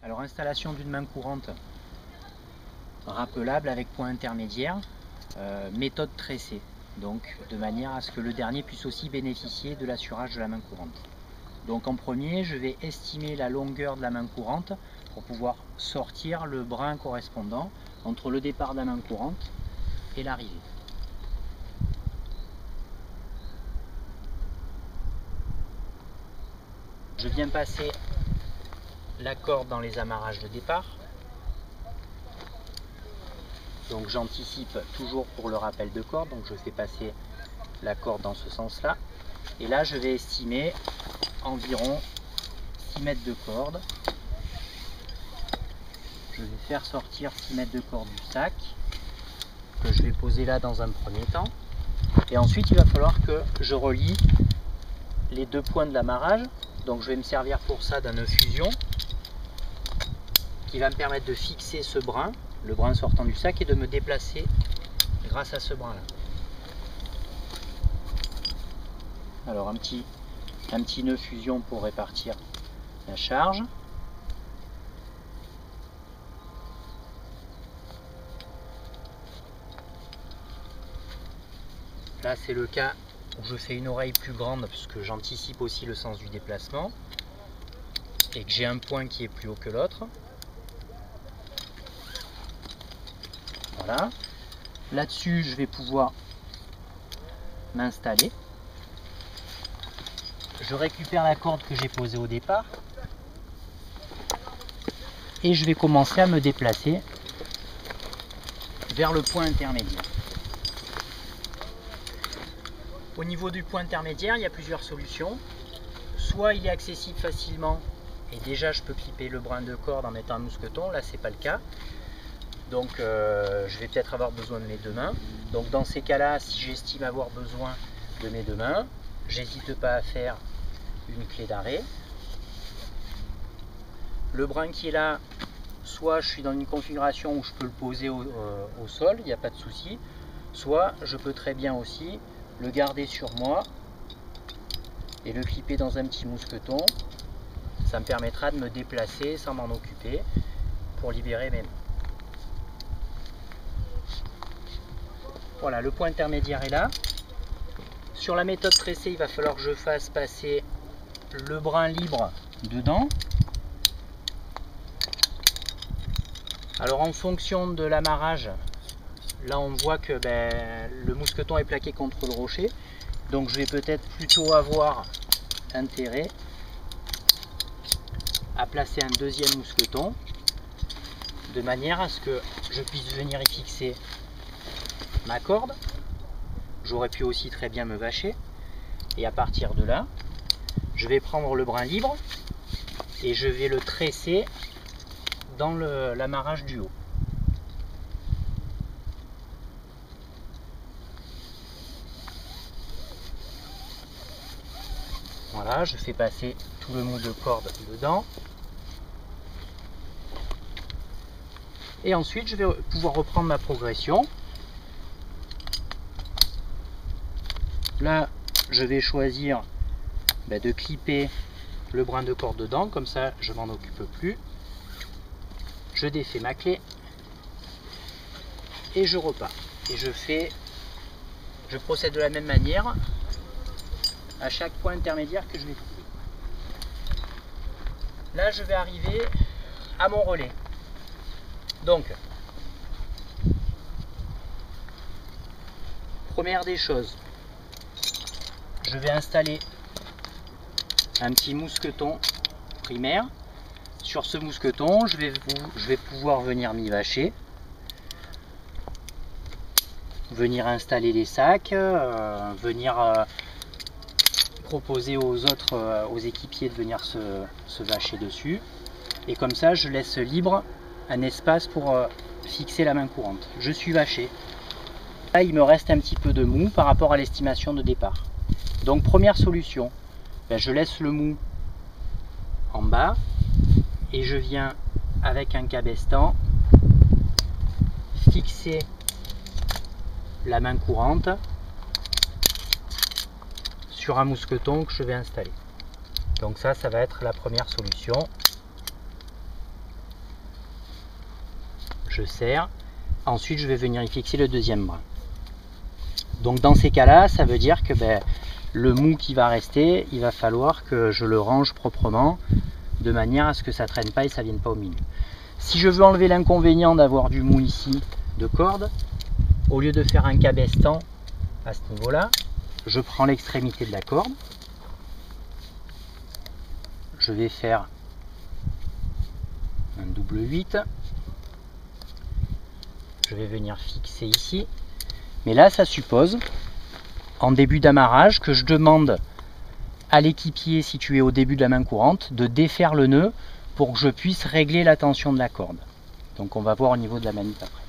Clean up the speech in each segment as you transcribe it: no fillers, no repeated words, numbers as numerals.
Alors, installation d'une main courante rappelable avec point intermédiaire, méthode tressée, donc de manière à ce que le dernier puisse aussi bénéficier de l'assurage de la main courante. Donc en premier, je vais estimer la longueur de la main courante pour pouvoir sortir le brin correspondant entre le départ de la main courante et l'arrivée. Je viens passer la corde dans les amarrages de départ. Donc j'anticipe toujours pour le rappel de corde, donc je fais passer la corde dans ce sens-là. Et là, je vais estimer environ 6 mètres de corde. Je vais faire sortir 6 mètres de corde du sac, que je vais poser là dans un premier temps. Et ensuite, il va falloir que je relie les deux points de l'amarrage. Donc je vais me servir pour ça d'un nœud fusion qui va me permettre de fixer ce brin, le brin sortant du sac, et de me déplacer grâce à ce brin là. Alors un petit nœud fusion pour répartir la charge. Là c'est le cas où je fais une oreille plus grande puisque j'anticipe aussi le sens du déplacement et que j'ai un point qui est plus haut que l'autre. Voilà. Là-dessus, je vais pouvoir m'installer. Je récupère la corde que j'ai posée au départ et je vais commencer à me déplacer vers le point intermédiaire. Au niveau du point intermédiaire, il y a plusieurs solutions. Soit il est accessible facilement et déjà je peux clipper le brin de corde en mettant un mousqueton. Là, c'est pas le cas. Donc je vais peut-être avoir besoin de mes deux mains. Donc dans ces cas-là, si j'estime avoir besoin de mes deux mains, j'hésite pas à faire une clé d'arrêt. Le brin qui est là, soit je suis dans une configuration où je peux le poser au sol, il n'y a pas de souci. Soit je peux très bien aussi le garder sur moi et le clipper dans un petit mousqueton. Ça me permettra de me déplacer sans m'en occuper pour libérer mes mains. Voilà, le point intermédiaire est là. Sur la méthode tressée, il va falloir que je fasse passer le brin libre dedans. Alors en fonction de l'amarrage, là on voit que le mousqueton est plaqué contre le rocher. Donc je vais peut-être plutôt avoir intérêt à placer un deuxième mousqueton de manière à ce que je puisse venir y fixer ma corde. J'aurais pu aussi très bien me vacher et à partir de là je vais prendre le brin libre et je vais le tresser dans l'amarrage du haut. Voilà, je fais passer tout le mou de corde dedans et ensuite je vais pouvoir reprendre ma progression. Là, je vais choisir de clipper le brin de corde dedans, comme ça je m'en occupe plus. Je défais ma clé et je repars. Et je procède de la même manière à chaque point intermédiaire que je vais trouver. Là, je vais arriver à mon relais. Donc, première des choses, je vais installer un petit mousqueton primaire. Sur ce mousqueton, je vais pouvoir venir m'y vacher, venir installer les sacs, venir proposer aux équipiers de venir se vacher dessus. Et comme ça, je laisse libre un espace pour fixer la main courante. Je suis vaché. Là, il me reste un petit peu de mou par rapport à l'estimation de départ. Donc, première solution, je laisse le mou en bas et je viens avec un cabestan fixer la main courante sur un mousqueton que je vais installer. Donc ça va être la première solution. je serre. Ensuite, je vais venir y fixer le deuxième brin. Donc dans ces cas-là, ça veut dire que le mou qui va rester, il va falloir que je le range proprement, de manière à ce que ça ne traîne pas et ça ne vienne pas au milieu. Si je veux enlever l'inconvénient d'avoir du mou ici de corde, au lieu de faire un cabestan à ce niveau-là, je prends l'extrémité de la corde, je vais faire un double 8, je vais venir fixer ici, mais là ça suppose, en début d'amarrage, que je demande à l'équipier situé au début de la main courante de défaire le nœud pour que je puisse régler la tension de la corde. Donc on va voir au niveau de la manip après.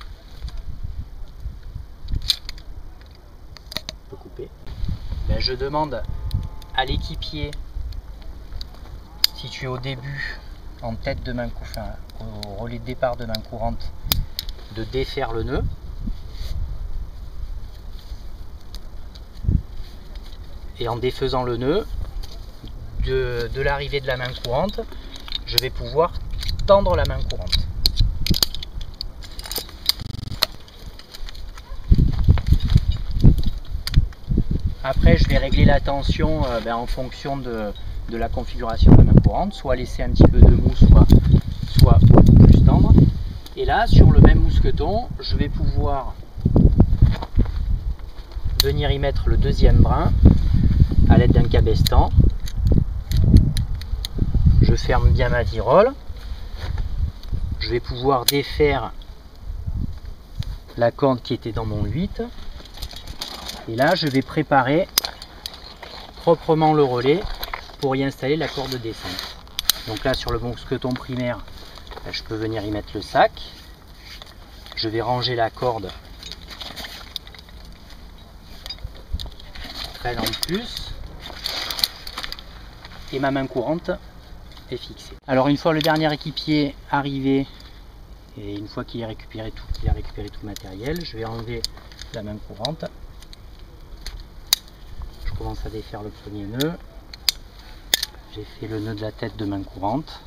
On peut couper. Je demande à l'équipier situé au début, en tête de main courante, enfin, au relais de départ de main courante, de défaire le nœud. Et en défaisant le nœud, de l'arrivée de la main courante, je vais pouvoir tendre la main courante. Après, je vais régler la tension en fonction de la configuration de la main courante, soit laisser un petit peu de mou, soit beaucoup plus tendre. Et là, sur le même mousqueton, je vais pouvoir venir y mettre le deuxième brin à l'aide d'un cabestan. Je ferme bien ma tyrole. Je vais pouvoir défaire la corde qui était dans mon 8. Et là, je vais préparer proprement le relais pour y installer la corde de descente. Donc là, sur le mousqueton primaire, je peux venir y mettre le sac. Je vais ranger la corde traîne en plus. Et ma main courante est fixée. Alors une fois le dernier équipier arrivé, et une fois qu'il a récupéré tout le matériel, je vais enlever la main courante. Je commence à défaire le premier nœud. J'ai fait le nœud de la tête de main courante.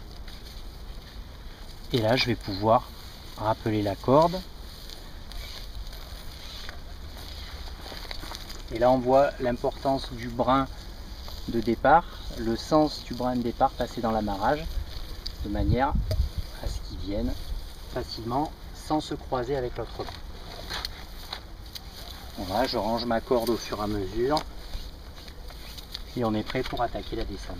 Et là, je vais pouvoir rappeler la corde. Et là, on voit l'importance du brin de départ, le sens du brin de départ passé dans l'amarrage, de manière à ce qu'il vienne facilement sans se croiser avec l'autre brin. Voilà, je range ma corde au fur et à mesure et on est prêt pour attaquer la descente.